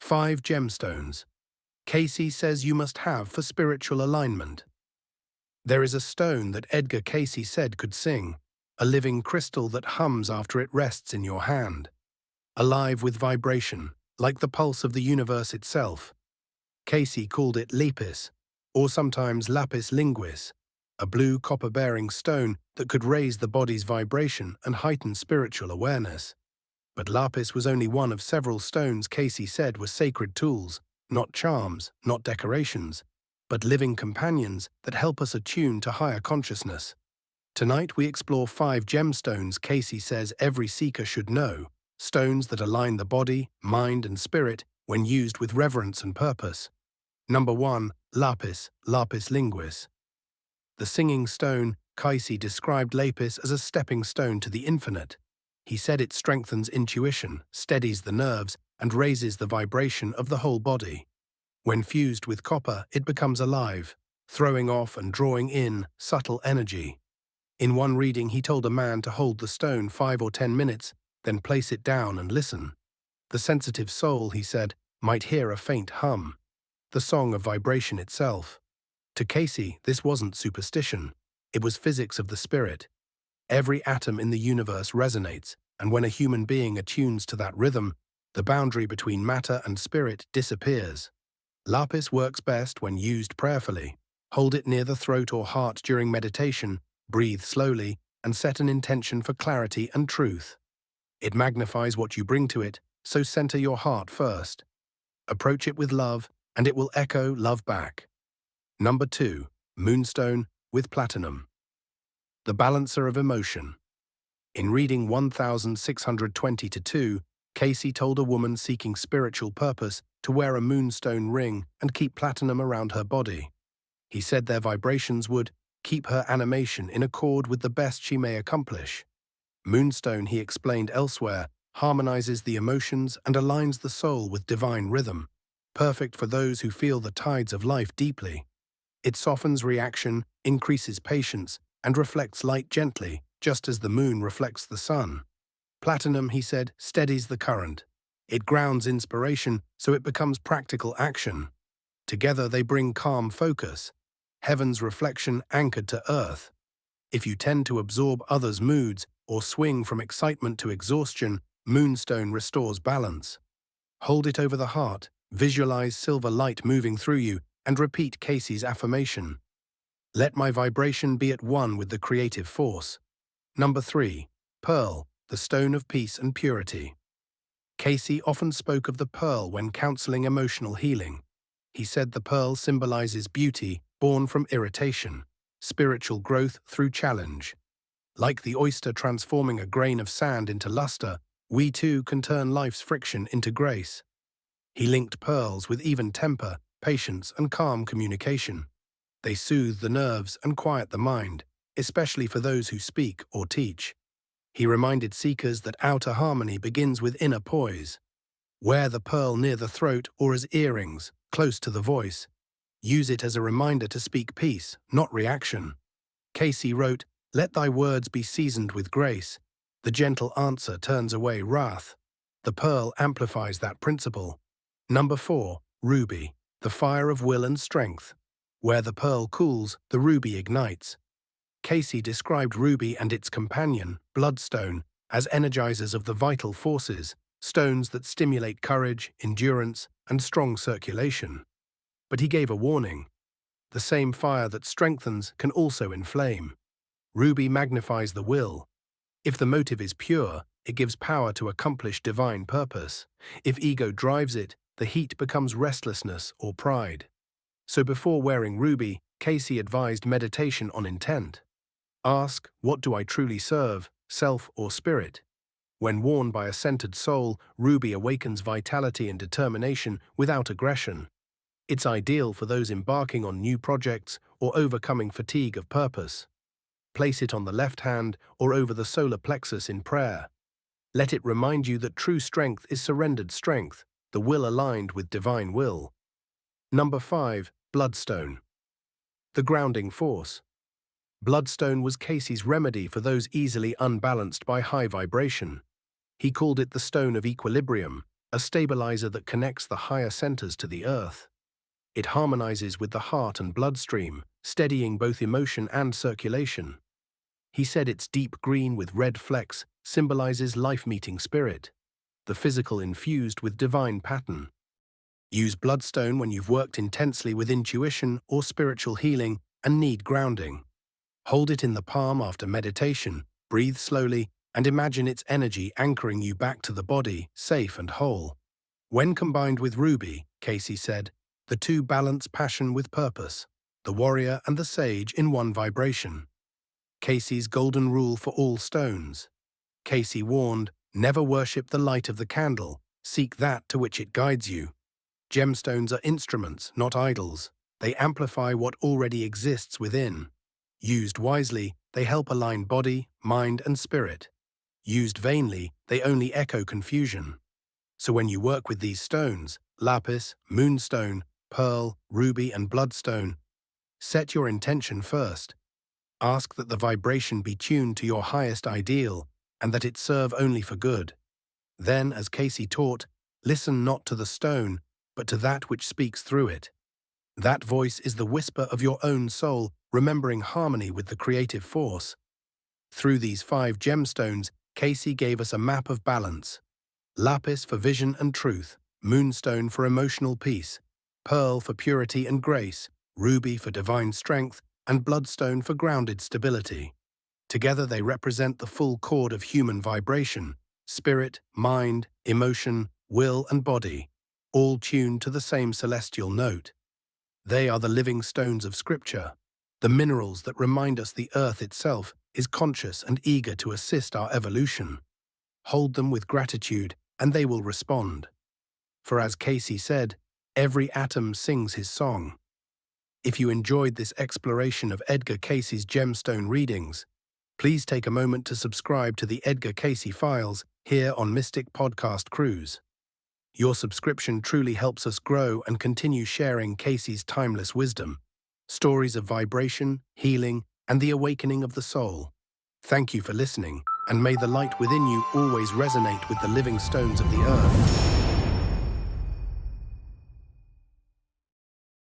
5 gemstones. Cayce says you must have for spiritual alignment. There is a stone that Edgar Cayce said could sing, a living crystal that hums after it rests in your hand, alive with vibration, like the pulse of the universe itself. Cayce called it lapis, or sometimes lapis linguis, a blue copper-bearing stone that could raise the body's vibration and heighten spiritual awareness. But lapis was only one of several stones Cayce said were sacred tools, not charms, not decorations, but living companions that help us attune to higher consciousness. Tonight we explore 5 gemstones Cayce says every seeker should know, stones that align the body, mind and spirit when used with reverence and purpose. Number 1. Lapis, lapis linguis. The singing stone, Cayce described lapis as a stepping stone to the infinite. He said it strengthens intuition, steadies the nerves, and raises the vibration of the whole body. When fused with copper, it becomes alive, throwing off and drawing in subtle energy. In one reading, he told a man to hold the stone 5 or 10 minutes, then place it down and listen. The sensitive soul, he said, might hear a faint hum, the song of vibration itself. To Cayce, this wasn't superstition. It was physics of the spirit. Every atom in the universe resonates, and when a human being attunes to that rhythm, the boundary between matter and spirit disappears. Lapis works best when used prayerfully. Hold it near the throat or heart during meditation, breathe slowly, and set an intention for clarity and truth. It magnifies what you bring to it, so center your heart first. Approach it with love, and it will echo love back. Number 2. Moonstone with platinum. The balancer of emotion. In reading 1620-2, Cayce told a woman seeking spiritual purpose to wear a moonstone ring and keep platinum around her body. He said their vibrations would keep her animation in accord with the best she may accomplish. Moonstone, he explained elsewhere, harmonizes the emotions and aligns the soul with divine rhythm, perfect for those who feel the tides of life deeply. It softens reaction, increases patience, and reflects light gently, just as the moon reflects the sun. Platinum, he said, steadies the current. It grounds inspiration so it becomes practical action. Together they bring calm focus, heaven's reflection anchored to earth. If you tend to absorb others' moods or swing from excitement to exhaustion, Moonstone restores balance. Hold it over the heart, visualize silver light moving through you, and repeat Cayce's affirmation. Let my vibration be at one with the creative force. Number 3. Pearl, the stone of peace and purity. Cayce often spoke of the pearl when counseling emotional healing. He said the pearl symbolizes beauty born from irritation, spiritual growth through challenge. Like the oyster transforming a grain of sand into luster, we too can turn life's friction into grace. He linked pearls with even temper, patience, and calm communication. They soothe the nerves and quiet the mind, especially for those who speak or teach. He reminded seekers that outer harmony begins with inner poise. Wear the pearl near the throat or as earrings, close to the voice. Use it as a reminder to speak peace, not reaction. Cayce wrote, "Let thy words be seasoned with grace. The gentle answer turns away wrath." The pearl amplifies that principle. Number 4. Ruby, the fire of will and strength. Where the pearl cools, the ruby ignites. Cayce described ruby and its companion, bloodstone, as energizers of the vital forces, stones that stimulate courage, endurance, and strong circulation. But he gave a warning. The same fire that strengthens can also inflame. Ruby magnifies the will. If the motive is pure, it gives power to accomplish divine purpose. If ego drives it, the heat becomes restlessness or pride. So before wearing ruby, Cayce advised meditation on intent. Ask, what do I truly serve, self or spirit? When worn by a centered soul, ruby awakens vitality and determination without aggression. It's ideal for those embarking on new projects or overcoming fatigue of purpose. Place it on the left hand or over the solar plexus in prayer. Let it remind you that true strength is surrendered strength, the will aligned with divine will. Number 5. Bloodstone, the grounding force. Bloodstone was Cayce's remedy for those easily unbalanced by high vibration. He called it the stone of equilibrium, a stabilizer that connects the higher centers to the earth. It harmonizes with the heart and bloodstream, steadying both emotion and circulation. He said its deep green with red flecks symbolizes life-meeting spirit, the physical infused with divine pattern. Use Bloodstone when you've worked intensely with intuition or spiritual healing and need grounding. Hold it in the palm after meditation, breathe slowly, and imagine its energy anchoring you back to the body, safe and whole. When combined with Ruby, Cayce said, the two balance passion with purpose, the warrior and the sage in one vibration. Cayce's golden rule for all stones. Cayce warned, never worship the light of the candle, seek that to which it guides you. Gemstones are instruments, not idols. They amplify what already exists within. Used wisely, they help align body, mind, and spirit. Used vainly, they only echo confusion. So when you work with these stones, lapis, moonstone, pearl, ruby, and bloodstone, set your intention first. Ask that the vibration be tuned to your highest ideal and that it serve only for good. Then, as Cayce taught, listen not to the stone, but to that which speaks through it. That voice is the whisper of your own soul, remembering harmony with the creative force. Through these 5 gemstones, Cayce gave us a map of balance. Lapis for vision and truth, moonstone for emotional peace, pearl for purity and grace, ruby for divine strength, and bloodstone for grounded stability. Together they represent the full chord of human vibration, spirit, mind, emotion, will, and body, all tuned to the same celestial note. They are the living stones of Scripture, the minerals that remind us the earth itself is conscious and eager to assist our evolution. Hold them with gratitude, and they will respond. For as Cayce said, every atom sings his song. If you enjoyed this exploration of Edgar Cayce's gemstone readings, please take a moment to subscribe to the Edgar Cayce Files here on Mystic Podcast Cruise. Your subscription truly helps us grow and continue sharing Cayce's timeless wisdom, stories of vibration, healing, and the awakening of the soul. Thank you for listening, and may the light within you always resonate with the living stones of the earth.